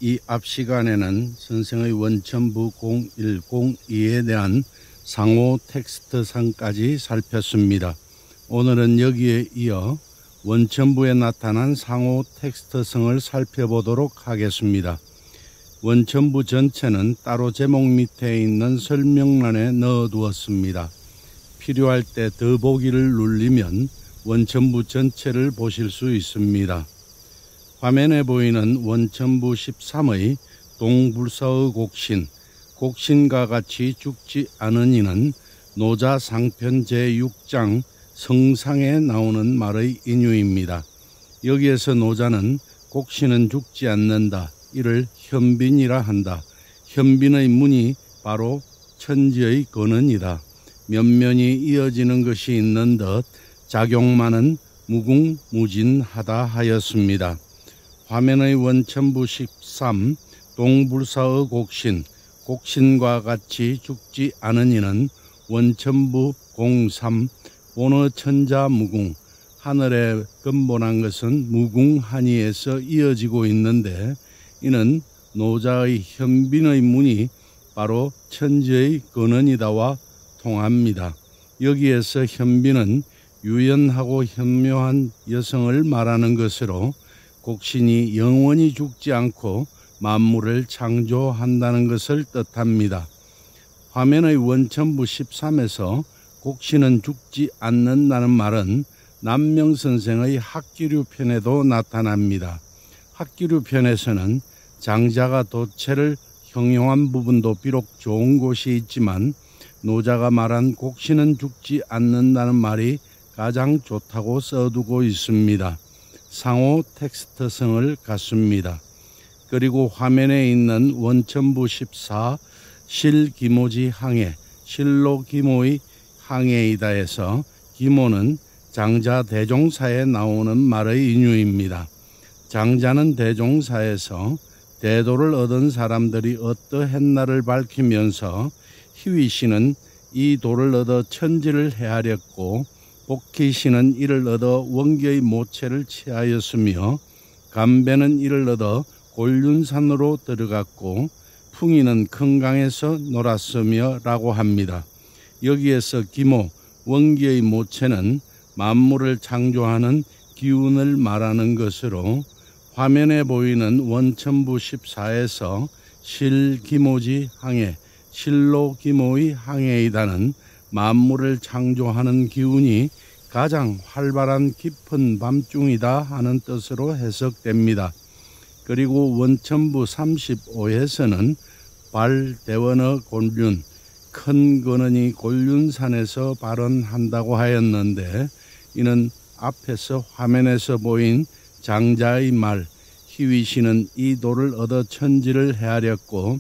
이 앞 시간에는 선생의 원천부 0102에 대한 상호 텍스트성까지 살폈습니다. 오늘은 여기에 이어 원천부에 나타난 상호 텍스트성을 살펴보도록 하겠습니다. 원천부 전체는 따로 제목 밑에 있는 설명란에 넣어두었습니다. 필요할 때 더보기를 누르면 원천부 전체를 보실 수 있습니다. 화면에 보이는 원천부 13의 동불사의 곡신, 곡신과 같이 죽지 않은 이는 노자 상편 제6장 성상에 나오는 말의 인유입니다. 여기에서 노자는 곡신은 죽지 않는다, 이를 현빈이라 한다. 현빈의 문이 바로 천지의 근원이다. 면면이 이어지는 것이 있는 듯 작용만은 무궁무진하다 하였습니다. 화면의 원천부 13 동불사의 곡신, 곡신과 같이 죽지 않은 이는 원천부 03 본어 천자 무궁, 하늘에 근본한 것은 무궁한이에서 이어지고 있는데 이는 노자의 현빈의 문이 바로 천지의 근원이다와 통합니다. 여기에서 현빈은 유연하고 현묘한 여성을 말하는 것으로 곡신이 영원히 죽지 않고 만물을 창조한다는 것을 뜻합니다. 화면의 원천부 13에서 곡신은 죽지 않는다는 말은 남명선생의 학기류 편에도 나타납니다. 학기류 편에서는 장자가 도체를 형용한 부분도 비록 좋은 곳이 있지만 노자가 말한 곡신은 죽지 않는다는 말이 가장 좋다고 써두고 있습니다. 상호 텍스트성을 갖습니다. 그리고 화면에 있는 원천부 14 실기모지 항해, 실로 기모의 항해이다에서 기모는 장자 대종사에 나오는 말의 인유입니다. 장자는 대종사에서 대도를 얻은 사람들이 어떠했나를 밝히면서 희위씨는 이 도를 얻어 천지를 헤아렸고 복희씨는 이를 얻어 원계의 모체를 취하였으며 감배는 이를 얻어 곤륜산으로 들어갔고 풍이는 큰 강에서 놀았으며 라고 합니다. 여기에서 기모, 원계의 모체는 만물을 창조하는 기운을 말하는 것으로 화면에 보이는 원천부 14에서 실기모지 항해, 실로 기모의 항해이다는 만물을 창조하는 기운이 가장 활발한 깊은 밤중이다 하는 뜻으로 해석됩니다. 그리고 원천부 35에서는 발대원어 곤륜, 큰 근원이 곤륜산에서 발원한다고 하였는데 이는 앞에서 화면에서 보인 장자의 말, 희위씨는 이 도를 얻어 천지를 헤아렸고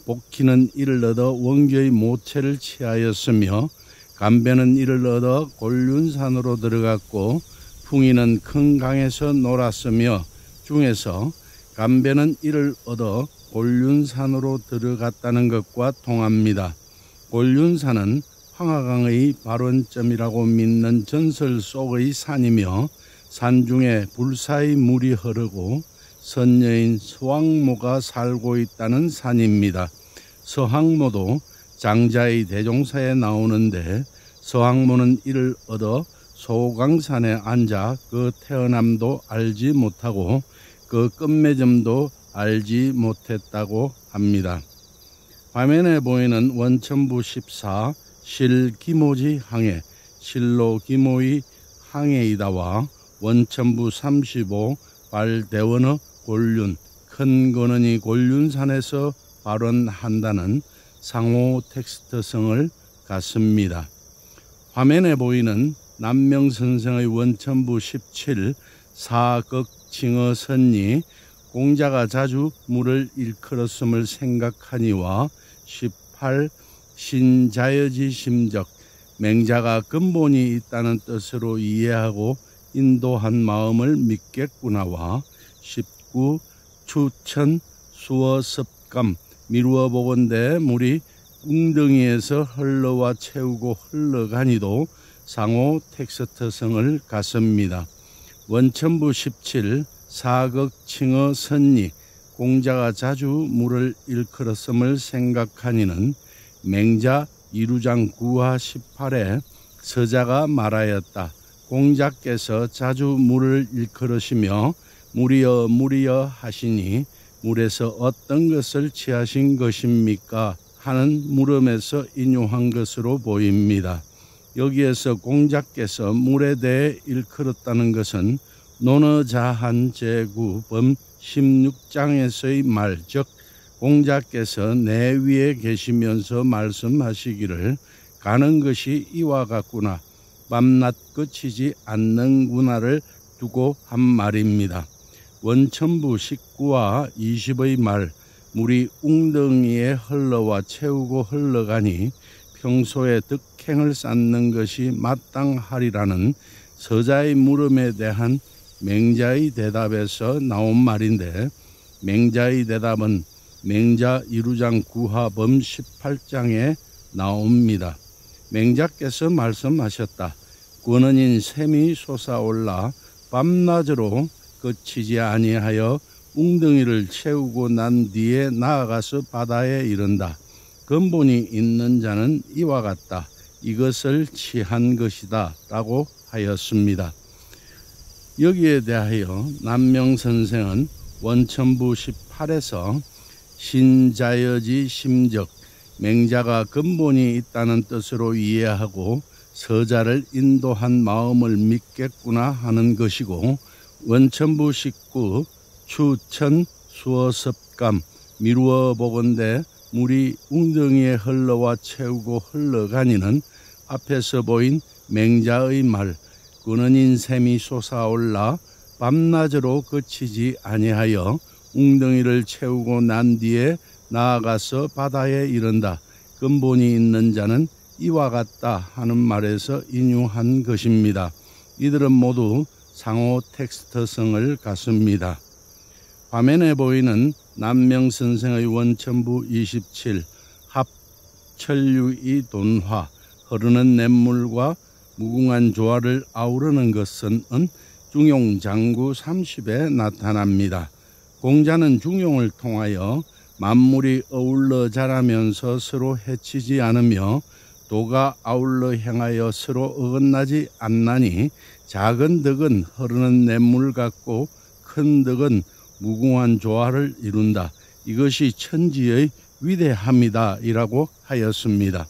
복희는 이를 얻어 원계의 모체를 취하였으며 감배는 이를 얻어 곤륜산으로 들어갔고 풍이는 큰 강에서 놀았으며 중에서 감배는 이를 얻어 곤륜산으로 들어갔다는 것과 통합니다. 곤륜산은 황하강의 발원점이라고 믿는 전설 속의 산이며 산 중에 불사의 물이 흐르고 선녀인 서왕모가 살고 있다는 산입니다. 서왕모도 장자의 대종사에 나오는데 서왕모는 이를 얻어 소강산에 앉아 그 태어남도 알지 못하고 그 끝맺음도 알지 못했다고 합니다. 화면에 보이는 원천부 14 실기모지 항해, 실로 기모의 항해이다와 원천부 35 발대원어 곤륜, 큰 근원이 곤륜산에서 발원한다는 상호 텍스트성을 갖습니다. 화면에 보이는 남명선생의 원천부 17 사극칭어선이 공자가 자주 물을 일컬었음을 생각하니와 18 신자여지 심적, 맹자가 근본이 있다는 뜻으로 이해하고 인도한 마음을 믿겠구나와 19 추천 수어습감, 미루어 보건대 물이 웅덩이에서 흘러와 채우고 흘러가니도 상호 텍스트성을 갖습니다. 원천부 17 사극칭어 선리, 공자가 자주 물을 일컬었음을 생각하니는 맹자 2루장 9화 18에 서자가 말하였다. 공자께서 자주 물을 일컬으시며 물이여 물이여 하시니 물에서 어떤 것을 취하신 것입니까? 하는 물음에서 인용한 것으로 보입니다. 여기에서 공자께서 물에 대해 일컬었다는 것은 논어자한 제9범 16장에서의 말, 즉 공자께서 내 위에 계시면서 말씀하시기를 가는 것이 이와 같구나, 밤낮 끝이지 않는구나를 두고 한 말입니다. 원천부 19와 20의 말, 물이 웅덩이에 흘러와 채우고 흘러가니 평소에 득행을 쌓는 것이 마땅하리라는 서자의 물음에 대한 맹자의 대답에서 나온 말인데, 맹자의 대답은 맹자 1루장 9화 범 18장에 나옵니다. 맹자께서 말씀하셨다. 권은인 샘이 솟아올라 밤낮으로 그치지 아니하여 웅덩이를 채우고 난 뒤에 나아가서 바다에 이른다. 근본이 있는 자는 이와 같다. 이것을 취한 것이다 라고 하였습니다. 여기에 대하여 남명선생은 원천부 18에서 신자여지 심적, 맹자가 근본이 있다는 뜻으로 이해하고 서자를 인도한 마음을 믿겠구나 하는 것이고, 원천부 19 추천 수어섭감 미루어 보건대 물이 웅덩이에 흘러와 채우고 흘러가니는 앞에서 보인 맹자의 말 끊어진 샘이 솟아올라 밤낮으로 그치지 아니하여 웅덩이를 채우고 난 뒤에 나아가서 바다에 이른다. 근본이 있는 자는 이와 같다 하는 말에서 인용한 것입니다. 이들은 모두 상호 텍스트성을 갖습니다. 화면에 보이는 남명선생의 원천부 27 합천류의 돈화, 흐르는 냇물과 무궁한 조화를 아우르는 것은 중용장구 30에 나타납니다. 공자는 중용을 통하여 만물이 어울러 자라면서 서로 해치지 않으며 도가 아울러 행하여 서로 어긋나지 않나니 작은 덕은 흐르는 냇물 같고 큰 덕은 무궁한 조화를 이룬다. 이것이 천지의 위대함이다 이라고 하였습니다.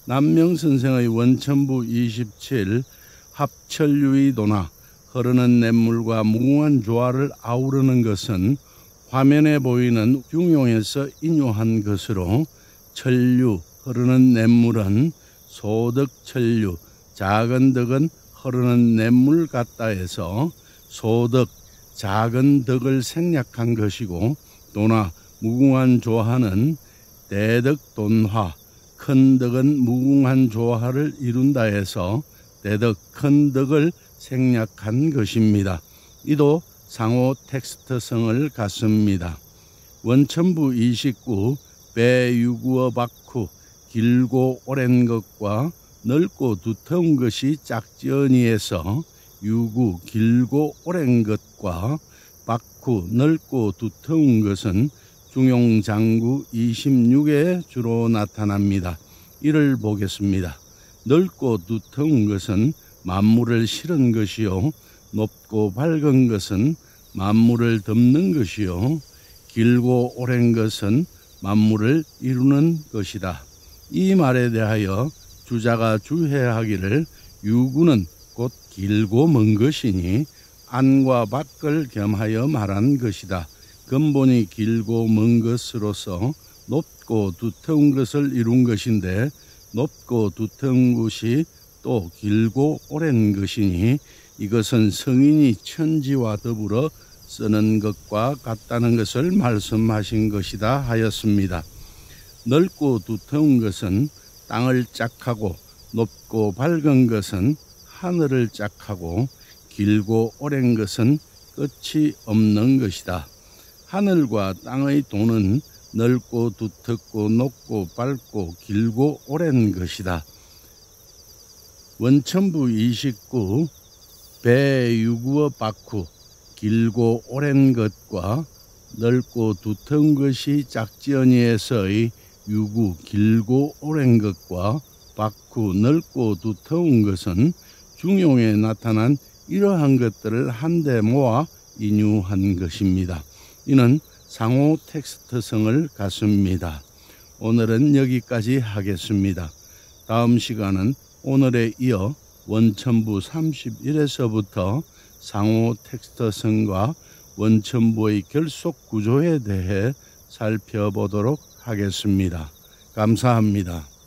남명선생의 원천부 27 합천류의 도나, 흐르는 냇물과 무궁한 조화를 아우르는 것은 화면에 보이는 중용에서 인용한 것으로, 천류 흐르는 냇물은 소덕천류, 작은 덕은 흐르는 냇물 같다 해서 소덕 작은 덕을 생략한 것이고, 도나 무궁한 조화는 대덕돈화, 큰 덕은 무궁한 조화를 이룬다 해서 대덕 큰 덕을 생략한 것입니다. 이도 상호 텍스트성을 갖습니다. 원천부 29 배유구어 박후, 길고 오랜 것과 넓고 두터운 것이 짝지언이에서 유구 길고 오랜 것과 박후 넓고 두터운 것은 중용장구 26에 주로 나타납니다. 이를 보겠습니다. 넓고 두터운 것은 만물을 실은 것이요, 높고 밝은 것은 만물을 덮는 것이요, 길고 오랜 것은 만물을 이루는 것이다. 이 말에 대하여 주자가 주해하기를 유구는 곧 길고 먼 것이니 안과 밖을 겸하여 말한 것이다. 근본이 길고 먼 것으로서 높고 두터운 것을 이룬 것인데, 높고 두터운 것이 또 길고 오랜 것이니 이것은 성인이 천지와 더불어 쓰는 것과 같다는 것을 말씀하신 것이다 하였습니다. 넓고 두터운 것은 땅을 짝하고, 높고 밝은 것은 하늘을 짝하고, 길고 오랜 것은 끝이 없는 것이다. 하늘과 땅의 도는 넓고 두텁고 높고 밝고 길고 오랜 것이다. 원천부 29 배유구어 박후, 길고 오랜 것과 넓고 두터운 것이 짝지언이에서의 유구 길고 오랜 것과 박후 넓고 두터운 것은 중용에 나타난 이러한 것들을 한데 모아 인유한 것입니다. 이는 상호 텍스트성을 갖습니다. 오늘은 여기까지 하겠습니다. 다음 시간은 오늘에 이어 원천부 31에서부터 상호 텍스트성과 원천부의 결속 구조에 대해 살펴보도록 하겠습니다. 감사합니다.